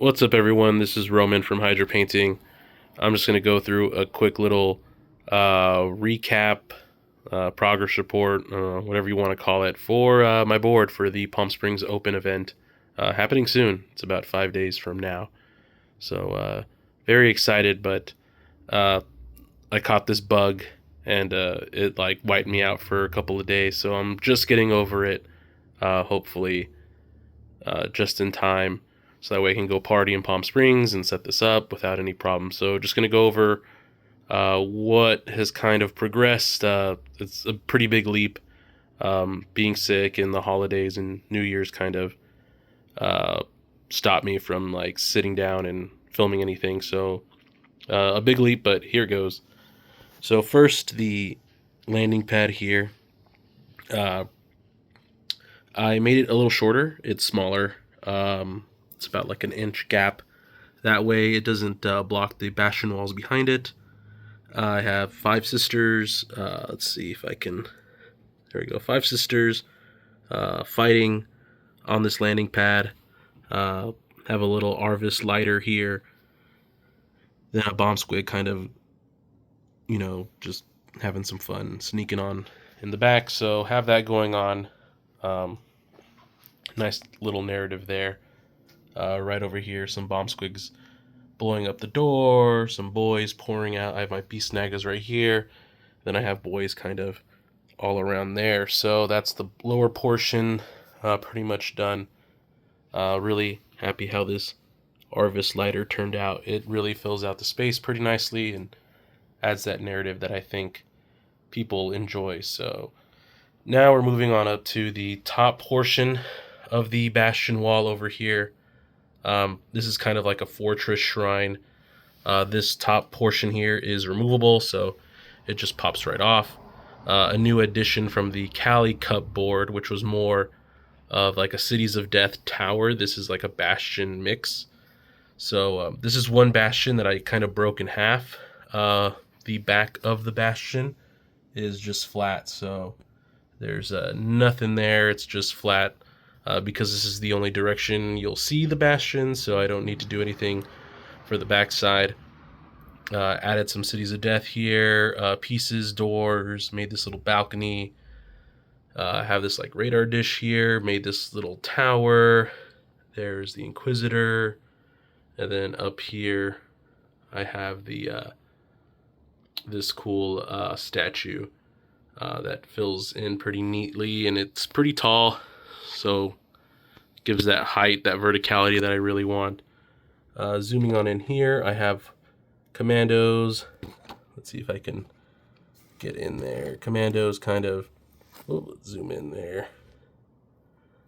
What's up, everyone? This is Roman from Hydra Painting. I'm just going to go through a quick little recap, progress report, whatever you want to call it, for my board for the Palm Springs Open event happening soon. It's about 5 days from now. So, very excited, but I caught this bug and it like wiped me out for a couple of days. So I'm just getting over it, hopefully, just in time. So that way I can go party in Palm Springs and set this up without any problems. So just going to go over what has kind of progressed. It's a pretty big leap. Being sick in the holidays and New Year's kind of stopped me from like sitting down and filming anything. So a big leap, but here it goes. So first, the landing pad here. I made it a little shorter. It's smaller. It's about like an inch gap. That way it doesn't block the bastion walls behind it. I have 5 sisters. Let's see if I can... There we go. 5 sisters fighting on this landing pad. Have a little Arvis lighter here. Then a bomb squid kind of, just having some fun, sneaking on in the back. So have that going on. Nice little narrative there. Right over here, some bomb squigs blowing up the door, some boys pouring out. I have my beast nagas right here. Then I have boys kind of all around there. So that's the lower portion pretty much done. Really happy how this Arvis lighter turned out. It really fills out the space pretty nicely and adds that narrative that I think people enjoy. So now we're moving on up to the top portion of the bastion wall over here. This is kind of like a fortress shrine. This top portion here is removable, so it just pops right off. A new addition from the Cali Cup board, which was more of like a Cities of Death tower. This is like a bastion mix. So this is one bastion that I kind of broke in half. The back of the bastion is just flat, so there's nothing there. It's just flat. Because this is the only direction you'll see the bastion, so I don't need to do anything for the backside. Added some Cities of Death here, pieces, doors, made this little balcony. Have this like radar dish here, made this little tower. There's the Inquisitor, and then up here I have the this cool statue that fills in pretty neatly, and it's pretty tall. So gives that height, that verticality that I really want. Zooming on in here, I have commandos. Let's see if I can get in there. Commandos kind of, let's zoom in there.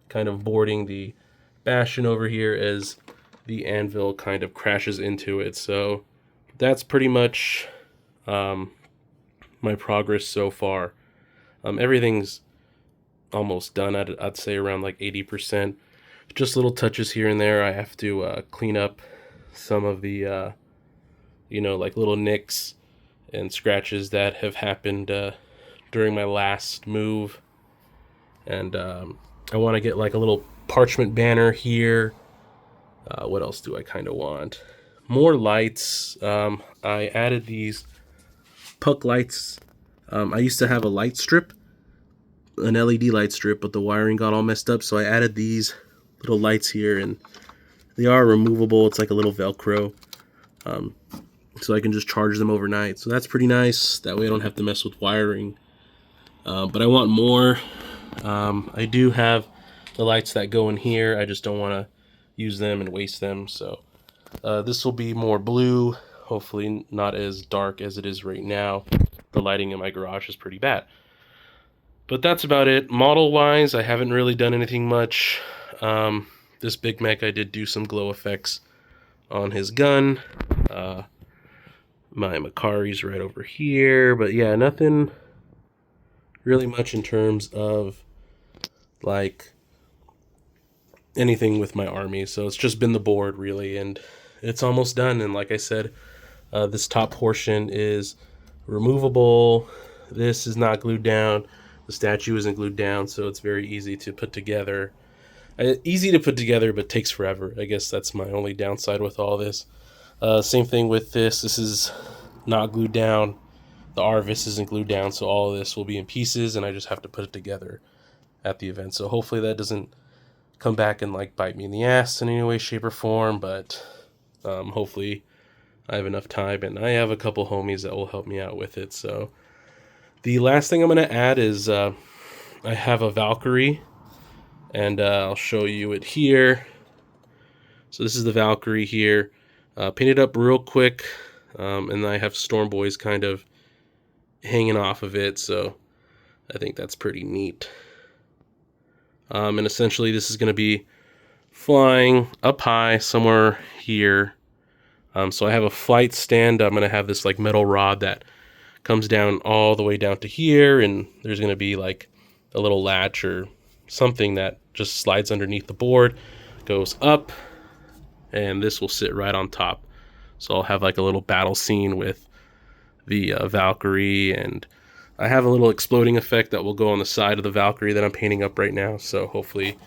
Kind of boarding the bastion over here as the anvil kind of crashes into it. So that's pretty much my progress so far. Everything's almost done. I'd say around like 80%. Just little touches here and there. I have to clean up some of the like little nicks and scratches that have happened during my last move. And I want to get like a little parchment banner here. What else do I kind of want? More lights. I added these puck lights. I used to have a light strip, an LED light strip, but the wiring got all messed up, so I added these little lights here, and they are removable. It's like a little Velcro, so I can just charge them overnight. So that's pretty nice. That way I don't have to mess with wiring. But I want more. I do have the lights that go in here. I just don't want to use them and waste them. So this will be more blue, hopefully not as dark as it is right now. The lighting in my garage is pretty bad. But that's about it. Model-wise, I haven't really done anything much. This Big Mech, I did do some glow effects on his gun. My Makari's right over here. But yeah, nothing really much in terms of, like, anything with my army. So it's just been the board, really, and it's almost done. And like I said, this top portion is removable. This is not glued down. The statue isn't glued down, so it's very easy to put together. Easy to put together, but takes forever. I guess that's my only downside with all this. Same thing with this. This is not glued down. The RVIS isn't glued down, so all of this will be in pieces, and I just have to put it together at the event. So hopefully that doesn't come back and like bite me in the ass in any way, shape, or form. But hopefully I have enough time, and I have a couple homies that will help me out with it. So the last thing I'm going to add is I have a Valkyrie, and I'll show you it here. So this is the Valkyrie here, painted up real quick, and I have Storm Boys kind of hanging off of it, so I think that's pretty neat. And essentially this is going to be flying up high somewhere here. So I have a flight stand. I'm going to have this like metal rod that comes down all the way down to here, and there's going to be like a little latch or something that just slides underneath the board, goes up, and this will sit right on top. So I'll have like a little battle scene with the Valkyrie, and I have a little exploding effect that will go on the side of the Valkyrie that I'm painting up right now. So hopefully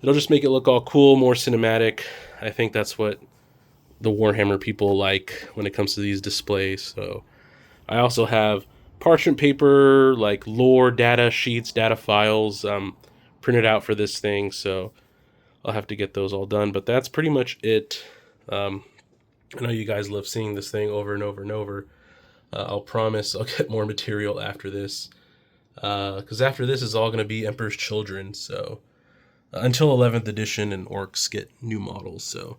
it'll just make it look all cool, more cinematic. I think that's what the Warhammer people like when it comes to these displays. So I also have parchment paper, like lore data sheets, data files printed out for this thing. So I'll have to get those all done, but that's pretty much it. I know you guys love seeing this thing over and over and over. I'll promise I'll get more material after this, because after this is all going to be Emperor's Children. So until 11th edition and orcs get new models. So,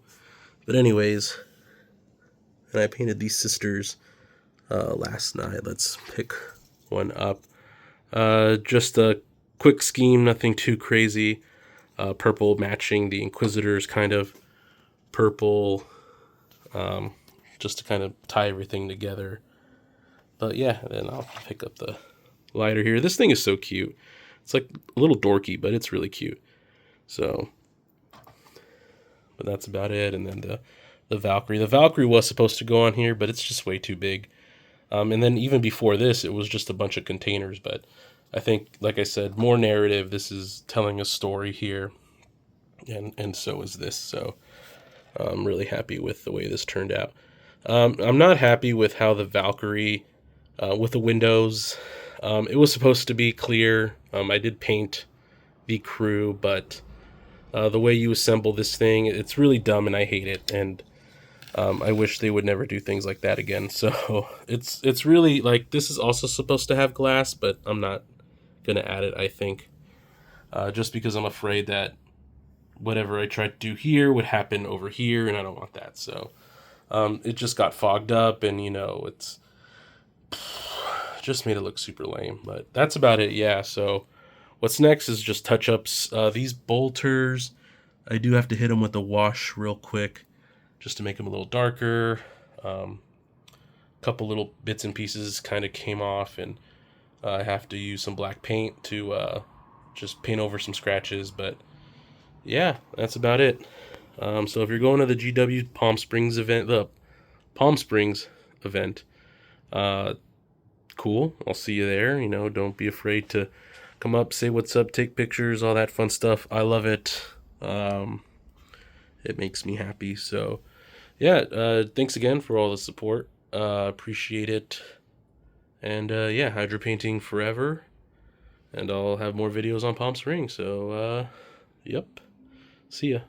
but anyways, and I painted these sisters last night. Let's pick one up. Just a quick scheme, nothing too crazy. Purple matching the Inquisitor's kind of purple, just to kind of tie everything together. But yeah, then I'll pick up the lighter here. This thing is so cute. It's like a little dorky, but it's really cute. So, but that's about it. And then the Valkyrie. The Valkyrie was supposed to go on here, but it's just way too big. And then even before this, it was just a bunch of containers. But I think, like I said, more narrative. This is telling a story here. And so is this. So I'm really happy with the way this turned out. I'm not happy with how the Valkyrie, with the windows, it was supposed to be clear. I did paint the crew, but the way you assemble this thing, it's really dumb and I hate it. And I wish they would never do things like that again. So it's really like, this is also supposed to have glass, but I'm not going to add it, I think, just because I'm afraid that whatever I try to do here would happen over here, and I don't want that. So it just got fogged up, and you know, it's just made it look super lame. But that's about it. Yeah, so what's next is just touch-ups. These bolters, I do have to hit them with a wash real quick just to make them a little darker. Couple little bits and pieces kind of came off, and I have to use some black paint to just paint over some scratches. But yeah, that's about it. So if you're going to the GW Palm Springs event, cool. I'll see you there. You know, don't be afraid to come up, say what's up, take pictures, all that fun stuff. I love it. It makes me happy. So yeah, thanks again for all the support. Appreciate it. And yeah, hydro painting forever. And I'll have more videos on Palm Springs. So yep. See ya.